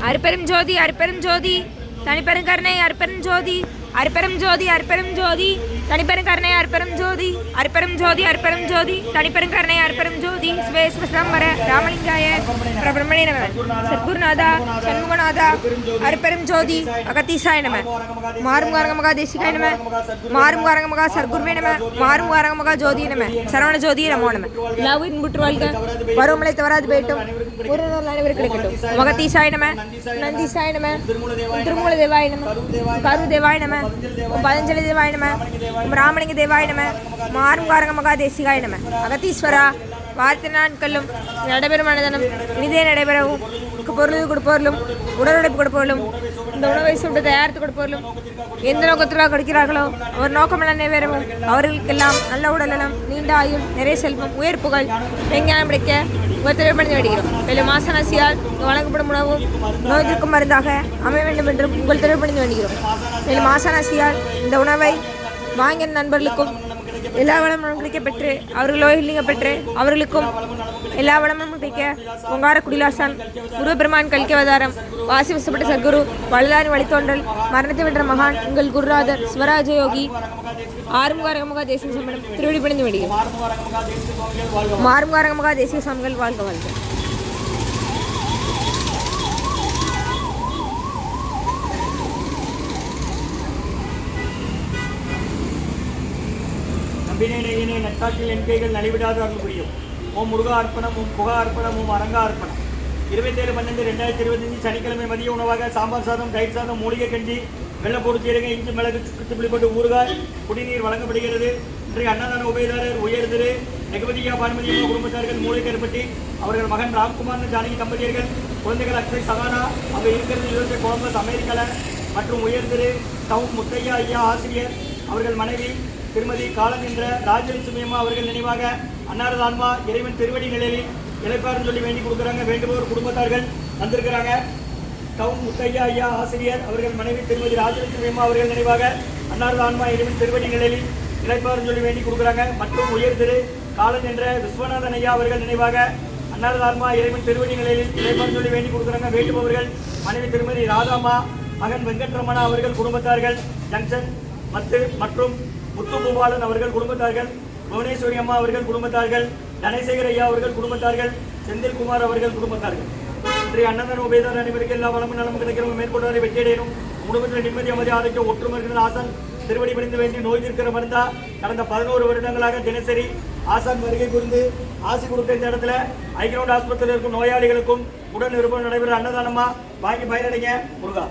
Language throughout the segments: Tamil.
அருப்பெரும் ஜோதி அருப்பெரும் ஜோதி தனிப்பெரும் கருணை அருப்பெரும் ஜோதி அருப்பெரும் ஜோதி அருப்பெரும் ஜோதி தனிப்பெரும் கருணை அருப்பெரும் ஜோதி அருப்பெரும் ஜோதி அருப்பெரும் ஜோதி தனிப்பெரும் கருணை அருப்பெரும் ஜோதி சிவேஸ்வரம்பர ராமலிங்காய பிரப்ரமணே நம சத்குருநாதா சண்முகநாதா அருப்பெரும் ஜோதி அகத்தீசாய நம மாறுமுகாரங்கமகா தேசிகாய நம மாறுமுகாரங்கமகா சர்க்குருவே நம மாறுமுகாரங்கமகா ஜோதி நம சரவண ஜோதி நமோ நம எல்லாவும் இன்புற்று வாழ்க பருவமழை தவறாது போயிட்டும் ஒரு நாள் அனைவரும் கிடைக்கட்டும் மகத்தீசாய நம நந்தீசாய நம திருமூல தேவாய நம கரு தேவாய நம பதஞ்சலி தேவாய நம ராமலிங்க தேவாய நம மாறுங்காரங்க மகா தேசிகாய நம அகத்தீஸ்வரா வார்த்தை நாட்களும் நடைபெறும் அன்னதானம் இனிதே நடைபெறவும் பொருள் கொடுப்பவர்களும் உடலுழைப்பு கொடுப்பவர்களும் இந்த உணவை சுட்டு தயாரித்து கொடுப்பவர்களும் எந்த நோக்கத்தில் கொடுக்கிறார்களோ அவர் நோக்கமெல்லாம் நிறைவேறவும் அவர்களுக்கெல்லாம் நல்ல உடல்நலம் நீண்ட ஆயுள் நிறைய செல்வம் உயர் புகழ் விஞ்ஞானம் பிடிக்க உங்கள் தெளிவுபடுத்தி வருகிறோம். மேலும் மாசனாசியால் வழங்கப்படும் உணவும் நோய்க்கும் மருந்தாக அமைய வேண்டும் என்றும் உங்கள் தெளிவுபடுத்தி வருகிறோம். மேலும் மாசனாசியால் இந்த உணவை வாங்கிய நண்பர்களுக்கும் எல்லா வளமும் கிடைக்க பெற்று அவர்கள் நோய்கள் நீங்க பெற்று அவர்களுக்கும் எல்லா வளமும் கிடைக்க பொங்கார குடிலாசான் குருபெருமான் கல்கி அவதாரம் வாசி வசப்பட்ட சத்குரு வள்ளலாரி வழித்தோன்றல் மரணத்தை வென்ற மகான் உங்கள் குருநாதர் சிவராஜ யோகி ஆறுமுகாரகமகா தேசிய சம்மேளனம் திருவடி பணிந்து வருகிறோம். மாறுமுகாரகமகா தேசிய சுவாமிகள் வாழ்க வாழ்க. நம்பினே நட்டாற்றில் என் கைகள் நலிவிடாது அருள் புரியும். ஓம் முருகா அர்ப்பணம், ஓம் புகா அர்ப்பணம், ஓம் அரங்கா அர்ப்பணம். 27/12/2025 சனிக்கிழமை மதிய உணவாக சாம்பார் சாதம், தயிர் சாதம், மூலிகை கஞ்சி, வெள்ளப்பூடு சீரகை, இஞ்சி மிளகு சுக்கு புளிப்பட்டு ஊறுகாய், குடிநீர் வழங்கப்படுகிறது. இன்றைய அன்னதான உபயதாரர் உயர் திரு நெகபதியா பானுமதியம்மா குடும்பத்தார்கள் மூலிகற்பட்டி அவர்கள் மகன் ராம்குமார் ஜானகி தம்பதியர்கள் குழந்தைகள் அக்ஷய் சகானா அங்கே இருக்கிறது யுஎஸ்ஏ கொலம்பஸ் அமெரிக்காவில் மற்றும் உயர் திரு டவுன் முத்தையா ஐயா ஆசிரியர் அவர்கள் மனைவி திருமதி காலம் என்ற ராஜலட்சுமி அம்மா அவர்கள் நினைவாக அன்னாரது ஆன்மா இறைவன் திருவடி நிலையில் இழைப்பாருன்னு சொல்லி வேண்டி கொடுக்குறாங்க. வேண்டுபவர் குடும்பத்தார்கள் வந்திருக்கிறாங்க. டவுன் முத்தையா ஐயா ஆசிரியர் அவர்கள் மனைவி திருமதி ராஜலட்சுமி அம்மா அவர்கள் நினைவாக அன்னாரது ஆன்மா இறைவன் திருவடி நிலையில் இழைப்பாருன்னு சொல்லி வேண்டி கொடுக்குறாங்க. மற்றும் உயர் திரு காலம் என்ற விஸ்வநாதன் ஐயா அவர்கள் நினைவாக அன்னாரது ஆன்மா இறைவன் திருவடி நிலையில் இழைப்பாருன்னு சொல்லி வேண்டி கொடுக்குறாங்க. வேண்டுபவர்கள் மனைவி திருமதி ராதாமா மகன் வெங்கட்ரமணா அவர்கள் குடும்பத்தார்கள் ஜங்ஷன் மற்றும் முத்துபூபாலன் அவர்கள் குடும்பத்தார்கள், புவனேஸ்வரி அம்மா அவர்கள் குடும்பத்தார்கள், தனசேகர் ஐயா அவர்கள் குடும்பத்தார்கள், செந்தில்குமார் அவர்கள் குடும்பத்தார்கள். இன்றைய அன்னதான உபயதார அனைவருக்கு எல்லா வளமும் நலமும் கிடைக்கிறவங்க மேற்கொண்டவரை வெற்றியடையணும். குடும்பத்தில் நிம்மதி அமைதி ஆரோக்கியம் ஒற்றுமை இருக்கிற ஆசான் திருவடி பணிந்து வேண்டி நோய் தீர்க்கிற மருந்தா கடந்த 11 வருடங்களாக தினசரி ஆசான் வருகை புரிந்து ஆசி கொடுத்த இந்த இடத்துல ஐக்கிரவுண்ட் ஆஸ்பத்திரியில் இருக்கும் நோயாளிகளுக்கும் உடன் நிருபம் நடைபெற அன்னதானமா வாங்கி பயனடைங்க. முருகா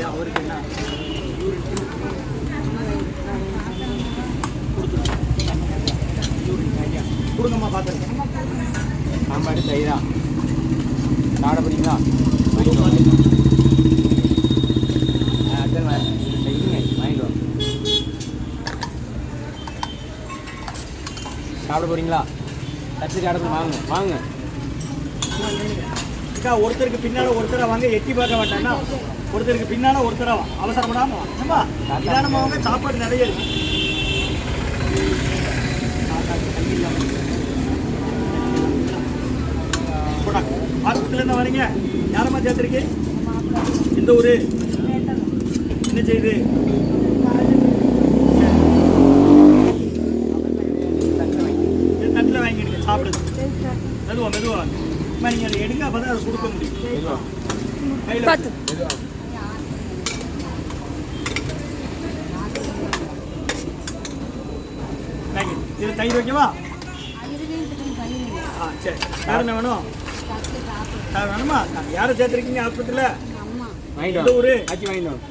அவருக்கு என்ன கொடுங்கம்மா பார்த்துருக்கேன். சாம்பார் தயிரா சாப்பிட போறீங்களா? சாப்பிட போறீங்களா? கத்திரிக்காய் ஆடப்போ வாங்க வாங்க. ஒருத்தருக்கு பின்னால ஒருத்தரை வாங்க, எட்டி பார்க்க மாட்டாங்கன்னா ஒருத்தருக்கு பின்னால ஒருத்தரை அவசரப்படாம ஏமா நிதானமா வாங்க. சாப்பாடு நிறைய இருக்கு. ஆஸ்பத்திரிலேருந்து வரீங்க, யாரம்மா சேர்த்துருக்கு? இந்த ஊர் என்ன செய்யுது? தட்டில் வாங்கிடுங்க, சாப்பிடுது. மெதுவா நீங்கள் அதை எடுங்க, அப்போ தான் அதை கொடுக்க முடியும். இது தயிர் வைக்கவா? சரி, யார் என்ன வேணும்? வேணுமா? யாரை சேர்த்துருக்கீங்க ஆஸ்பத்திரியில்? எந்த ஊர் ஆச்சு? வாங்கிடணும்.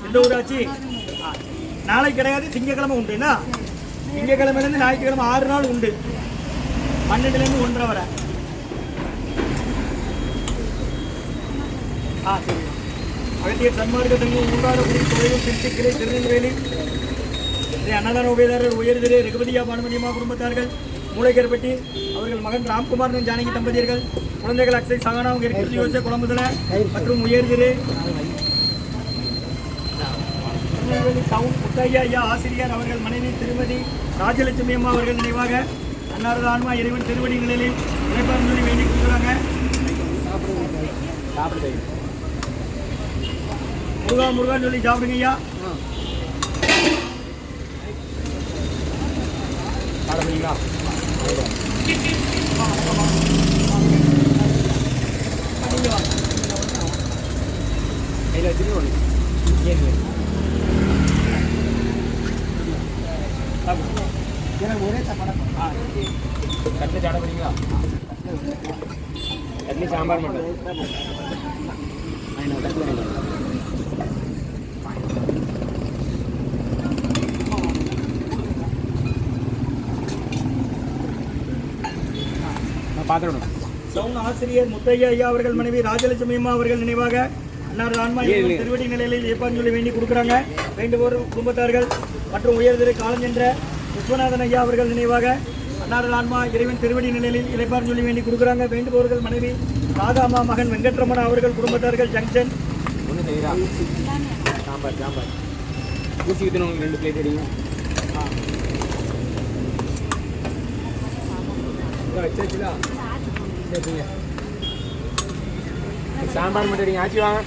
எந்த ஊர் ஆச்சு? நாளைக்கு கிடையாது, திங்கக்கிழமை உண்டுண்ணா. திங்கக்கிழமையிலேருந்து ஞாயிற்றுக்கிழமை 6 நாள் உண்டு. 12லேருந்து 1:30 வரை. சரி. அகத்தியர் சன்மார்க்க சங்கம் ஊராட குடி தொழிலும் திருச்சிக்கிளை திருநெல்வேலி அன்னதான உபயதாரர் உயர் திரு ரகுபதியா பானுமதியம்மா குடும்பத்தார்கள் மூளைக்கருப்பட்டி அவர்கள் மகன் ராம்குமார் ஜானகி தம்பதியர்கள் குழந்தைகள் அக்ஷய் சகானா அவங்க இருக்கிறது யோசிச்ச குழம்புதல மற்றும் உயர் திரு டவுன் முத்தையா ஐயா ஆசிரியர் அவர்கள் மனைவி திருமதி ராஜலட்சுமி அம்மா அவர்கள் நினைவாக அன்னாரது ஆன்மா இறைவன் திருவடி நிலையில் இறைப்பான்னு சொல்லி வேண்டி கொடுக்குறாங்க. முருகா முருகான்னு சொல்லி சாப்பிடுங்க ஐயா. கையில் வச்சுட்டு ஒரே கட்டு சாட போறீங்களா? கட்லி சாம்பார் மட்டும் பார்த்துடணும். சவுன் ஆசிரியர் முத்தையா ஐயா அவர்கள் மனைவி ராஜலட்சுமி அம்மா அவர்கள் நினைவாக அன்னாரது ஆன்மா திருவடி நிலையில் ஏற்பாடு சொல்லி வேண்டி கொடுக்குறாங்க. வேண்டுவோர் குடும்பத்தார்கள் மற்றும் உயர்திரு காலஞ்சென்ற விஸ்வநாதன் ஐயா அவர்கள் நினைவாக அன்னாரது ஆன்மா இறைவன் திருவடி நிலையில் இழைப்பார் சொல்லி வேண்டி கொடுக்குறாங்க. வேண்டுபவர்கள் மனைவி ராதாமா மகன் வெங்கட்ரமணா அவர்கள் குடும்பத்தார்கள் ஜங்ஷன் சாம்பார் சாம்பார் ஊசி ஊற்றணும் 2 பிளேட் அடிங்க. வச்சுங்களா சரிங்க. சாம்பார் மட்டும் அடிங்க. ஆச்சு வாங்க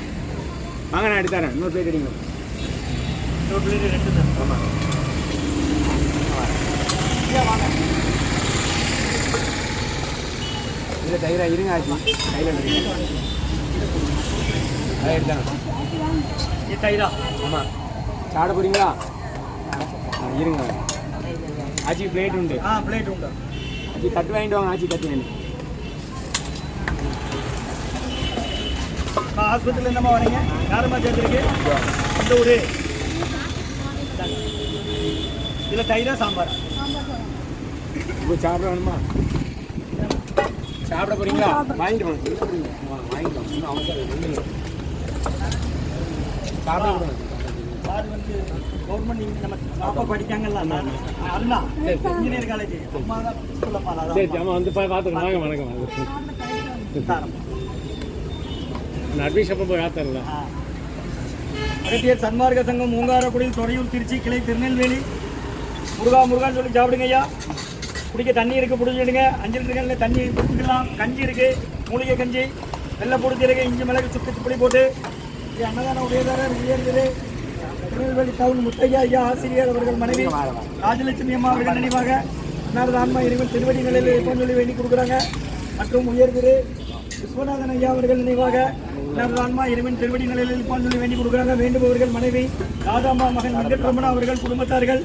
வாங்க நான் எடுத்துறேன். 1 பிளேட் அடிங்க. 1 பிளேட் 2 தான். ஆமாம் வாங்க இல்லை தயிரா இருங்க. ஆச்சு கையில் அதை எடுத்தாங்க. இது தயிரா? ஆமாம். சாப்பிட போகிறீங்களா? இருங்க. ஆச்சி பிளேட் உண்டு. பிளேட் உண்டு. ஆச்சி தட்டு வாங்கிட்டு வாங்க. ஆச்சி தட்டு வேணும். ஹாஸ்பிட்டல் என்னம்மா வரீங்க? யாரம்மா சேர்த்துருக்கு? இந்த ஊர். இதில் தயிரா சாம்பார்? இப்போ சாப்பிட வேணுமா? சாப்பிட போகிறீங்களா? வாங்கிட்டு வாங்க. வாங்கிட்டு வாங்க. இன்னும் அவசரம் இல்லை. சாப்பிட போகிறோம். சார் வந்து கவர்மெண்ட் நம்ம பாப்பா படிக்காங்கல்ல அண்ணா இன்ஜினியர் காலேஜ் அம்மா தான் ஸ்கூல்லப்பா. சரி அம்மா வந்து பார்த்துக்கணும். வாங்க வணக்கம். அட்மிஷன் போய் பார்த்தல அகத்தியர் சன்மார்க்க சங்கம் மூங்காரக்குடியில் தொடையூர் திருச்சி கிளை திருநெல்வேலி. முருகா முருகான்னு சொல்லி சாப்பிடுங்க ஐயா. குடிக்க தண்ணி இருக்குது பிடிச்சிடுங்க. 5 லிட்டர் தண்ணி குடிச்சிக்கலாம். கஞ்சி இருக்குது மூலிகை கஞ்சி வெள்ளை பொடிச்சிருக்கு இஞ்சி மிளகு சுக்கு புளி போட்டு. இது அன்னதான உபயதாரர் உயர்திரு திருநெல்வேலி டவுன் முத்தையா ஐயா ஆசிரியர் அவர்கள் மனைவி ராஜலட்சுமி அம்மா அவர்கள் நினைவாக அன்னாரது ஆன்மா இறைவன் திருவடி நிலையில் இருப்போம் சொல்லி வேண்டி கொடுக்குறாங்க. மற்றும் உயர்திரு விஸ்வநாதன் ஐயா அவர்கள் நினைவாக அன்னாரது ஆன்மா இறைவன் திருவடி நிலையில் இருப்போம் சொல்லி வேண்டி கொடுக்குறாங்க. வேண்டுபவர்கள் மனைவி ராதாமா மகன் வெங்கட்ரமணா அவர்கள் குடும்பத்தார்கள்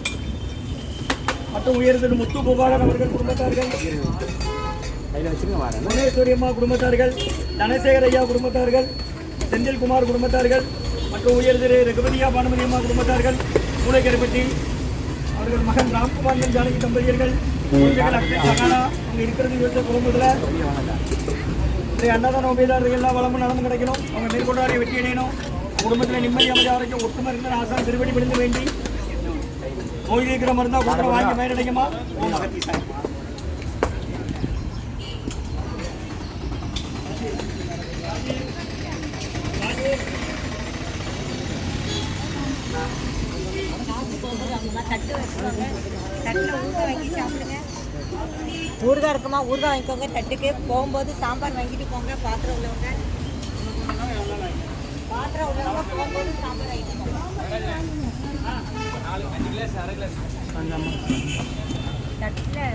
மற்றும் உயர்திரு முத்து கோபாலன் அவர்கள் குடும்பத்தார்கள் புவனேஸ்வரி அம்மா குடும்பத்தார்கள் தனசேகர் ஐயா குடும்பத்தார்கள் செந்தில்குமார் குடும்பத்தார்கள் மற்றும் உயர்திரு ரகுபதியா பானுமதி அம்மா குடும்பத்தார்கள் மூளைக்கருப்பட்டி அவர்கள் மகன் ராம்குமார் ஜானகி தம்பதியர்கள் அக்ஷய் சகானா அவங்க இருக்கிறது யோசிச்ச குடும்பத்தில் அன்னதான உபயதாரர்கள் எல்லாம் வளமும் நடந்து கிடைக்கணும். அவங்க மேற்கொண்டாடிய வெற்றி அடையணும். குடும்பத்தில் நிம்மதி அமைதி ஆரோக்கியம் ஒற்றுமை இருக்கிற ஆசான் திருவடி விழுந்து வேண்டி நோய் தீர்க்கிற மருந்தா கூட வாங்கி மேலடைக்குமா? ஓம் அகத்தி சாய். ஊறுகாய் இருக்குமா? ஊறுகாய் வாங்கிக்கோங்க. தட்டுக்கு போகும்போது சாம்பார் வாங்கிட்டு போங்க. பாத்திரம் உள்ளவங்க போகும்போது சாம்பார் வாங்கிட்டு போங்க. 5 கிளாஸ் 1/2 கிளாஸ் தட்டில்